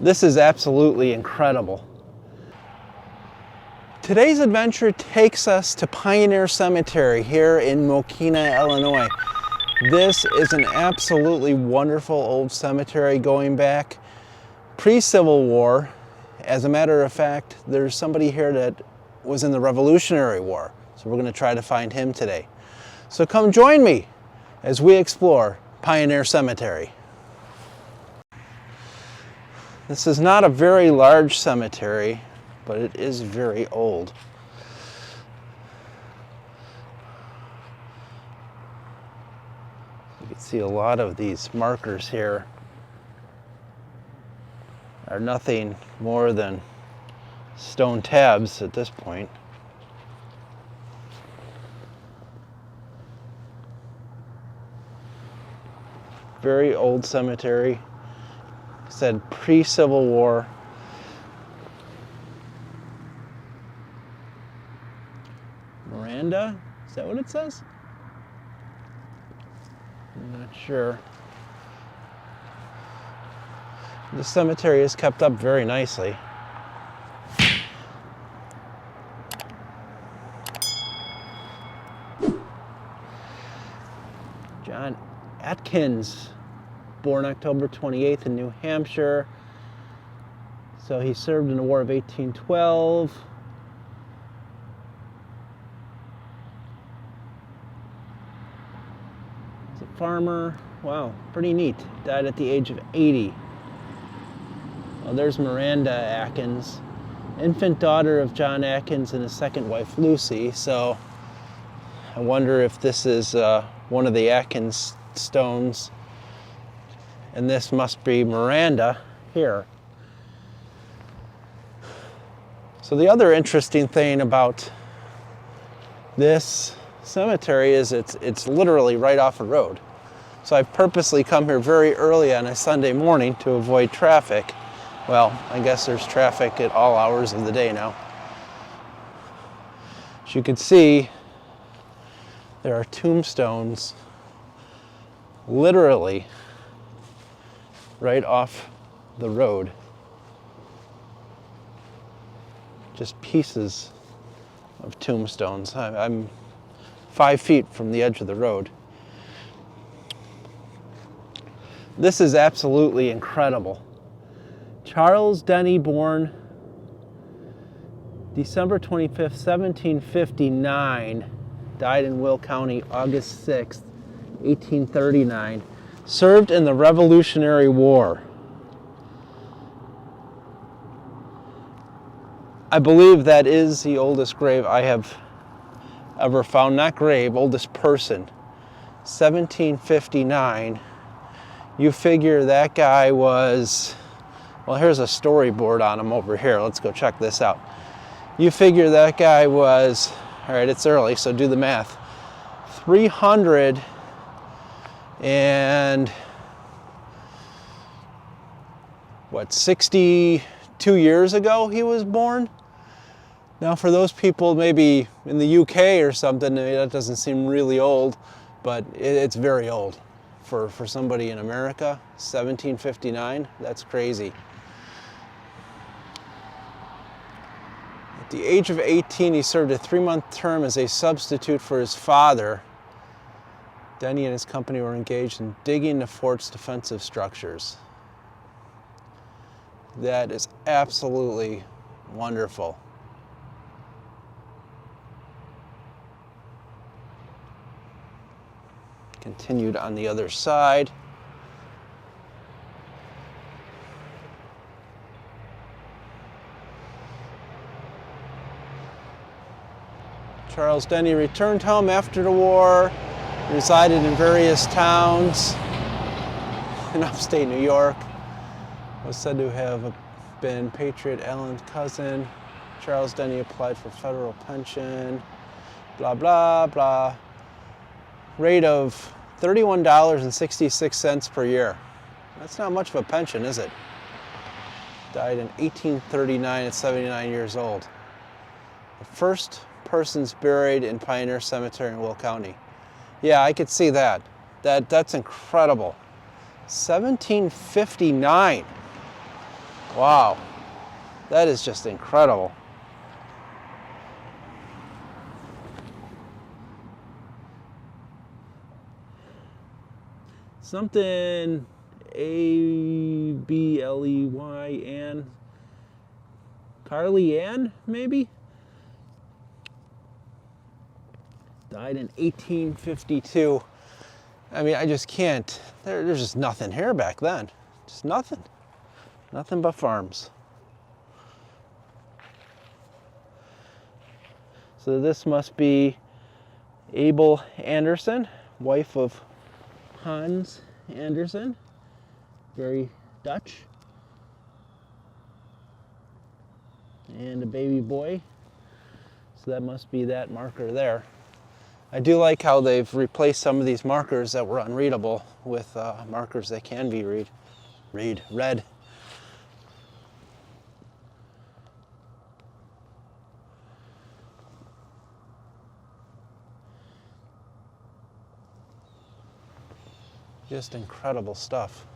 This is absolutely incredible. Today's adventure takes us to Pioneer Cemetery here in Mokena, Illinois. This is an absolutely wonderful old cemetery going back pre-Civil War. As a matter of fact, there's somebody here that was in the Revolutionary War, so we're going to try to find him today. So come join me as we explore Pioneer Cemetery. This is not a very large cemetery, but it is very old. You can see a lot of these markers here are nothing more than stone tabs at this point. Very old cemetery. Said pre-Civil War. Miranda? Is that what it says? I'm not sure. The cemetery is kept up very nicely. John Atkins, born October 28th in New Hampshire. So he served in the War of 1812. He's a farmer. Wow, pretty neat. Died at the age of 80. Well, there's Miranda Atkins, infant daughter of John Atkins and his second wife, Lucy. So I wonder if this is one of the Atkins stones. And this must be Miranda here. So the other interesting thing about this cemetery is it's literally right off a road. So I've purposely come here very early on a Sunday morning to avoid traffic. Well, I guess there's traffic at all hours of the day now. As you can see, there are tombstones literally right off the road. Just pieces of tombstones. I'm 5 feet from the edge of the road. This is absolutely incredible. Charles Denney, born December 25th, 1759, died in Will County August 6th, 1839. Served in the Revolutionary War. I believe that is the oldest grave I have ever found. Not grave, oldest person. 1759. You figure that guy was, well, here's a storyboard on him over here. Let's go check this out. You figure that guy was, all right, it's early, so do the math. 300 and what, 62 years ago he was born? Now for those people maybe in the UK or something, that doesn't seem really old, but it's very old for somebody in America. 1759, that's crazy. At the age of 18, he served a 3-month term as a substitute for his father. Denny and his company were engaged in digging the fort's defensive structures. That is absolutely wonderful. Continued on the other side. Charles Denney returned home after the war. Resided in various towns in upstate New York. Was said to have been Patriot Allen's cousin. Charles Denney applied for federal pension. Blah, blah, blah. Rate of $31.66 per year. That's not much of a pension, is it? Died in 1839 at 79 years old. The first persons buried in Pioneer Cemetery in Will County. Yeah, I could see that. That's incredible. 1759. Wow, that is just incredible. Something A-B-L-E-Y Ann. Carly Ann, maybe? Died in 1852. I mean, I just can't. There's just nothing here back then. Just nothing. Nothing but farms. So this must be Abel Anderson, wife of Hans Anderson. Very Dutch. And a baby boy. So that must be that marker there. I do like how they've replaced some of these markers that were unreadable with markers that can be read. Just incredible stuff.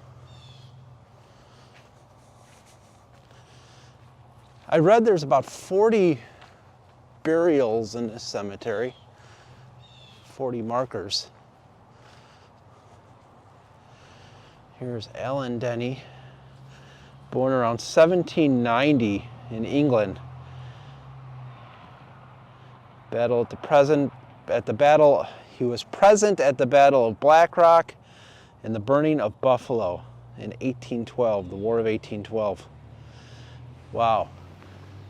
I read there's about 40 burials in this cemetery. 40 markers. Here's Alan Denny, born around 1790 in England. He was present at the Battle of Black Rock and the burning of Buffalo in 1812, the War of 1812. Wow.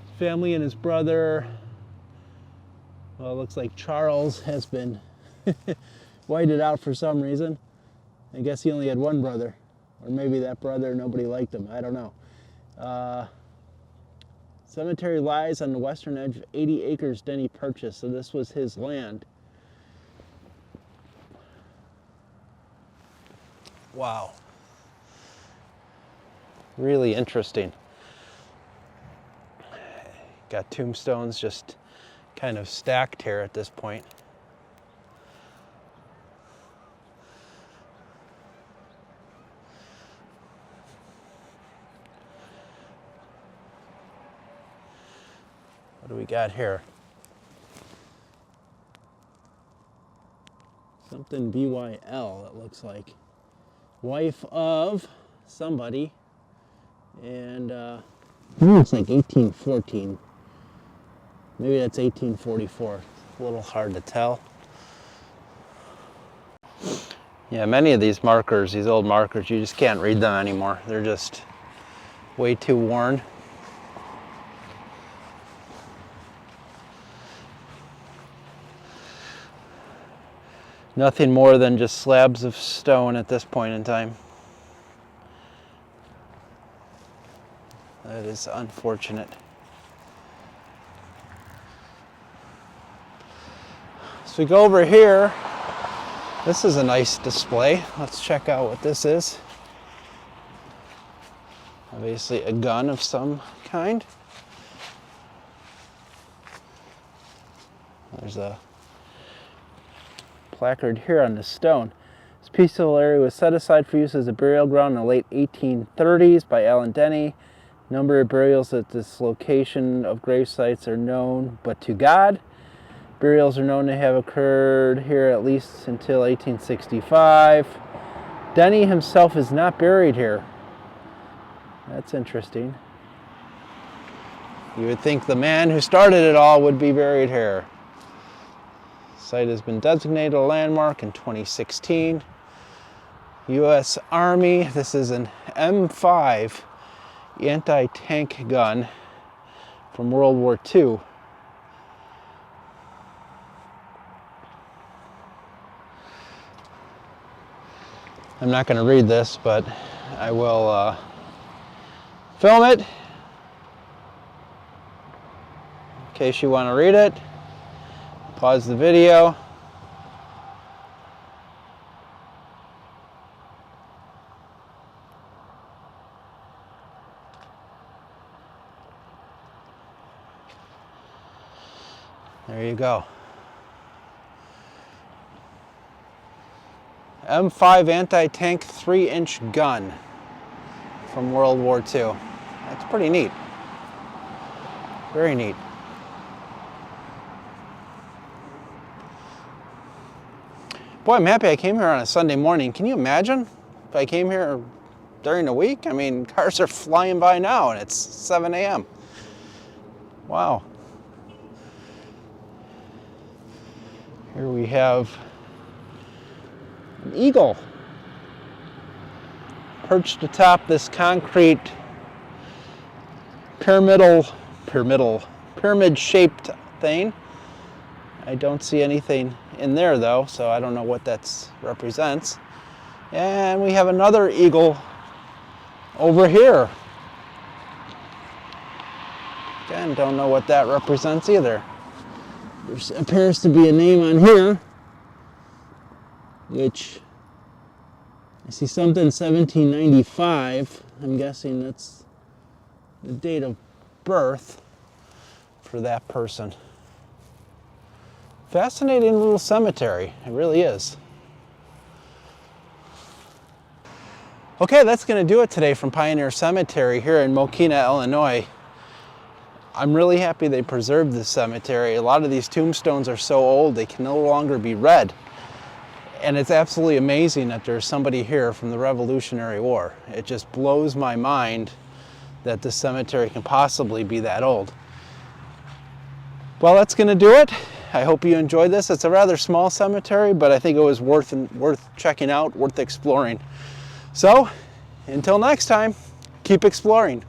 His family and his brother, well, it looks like Charles has been whited out for some reason. I guess he only had one brother, or maybe that brother, nobody liked him, I don't know. Cemetery lies on the western edge of 80 acres Denny purchased, so this was his land. Wow. Really interesting. Got tombstones just kind of stacked here at this point. What do we got here? Something BYL, it looks like. Wife of somebody, and it looks like 1814. Maybe that's 1844. It's a little hard to tell. Yeah, many of these markers, these old markers, you just can't read them anymore. They're just way too worn. Nothing more than just slabs of stone at this point in time. That is unfortunate. So we go over here. This is a nice display. Let's check out what this is. Obviously a gun of some kind. There's a placard here on the stone. This peaceful area was set aside for use as a burial ground in the late 1830s by Alan Denney. Number of burials at this location of grave sites are known, but to God. Burials are known to have occurred here at least until 1865. Denny himself is not buried here. That's interesting. You would think the man who started it all would be buried here. Site has been designated a landmark in 2016. U.S. Army, this is an M5 anti-tank gun from World War II. I'm not going to read this, but I will film it in case you want to read it. Pause the video. There you go. M5 anti-tank 3-inch gun from World War II. That's pretty neat. Very neat. Boy, I'm happy I came here on a Sunday morning. Can you imagine if I came here during the week? I mean, cars are flying by now and it's 7 a.m. Wow. Here we have an eagle perched atop this concrete pyramid-shaped thing. I don't see anything in there though, so I don't know what that represents. And we have another eagle over here. Again, don't know what that represents either. There appears to be a name on here, which I see something 1795. I'm guessing that's the date of birth for that person. Fascinating little cemetery, it really is. Okay, that's going to do it today from Pioneer Cemetery here in Mokena, Illinois. I'm really happy they preserved this cemetery. A lot of these tombstones are so old they can no longer be read. And it's absolutely amazing that there's somebody here from the Revolutionary War. It just blows my mind that this cemetery can possibly be that old. Well, that's going to do it. I hope you enjoyed this. It's a rather small cemetery, but I think it was worth checking out, worth exploring. So, until next time, keep exploring.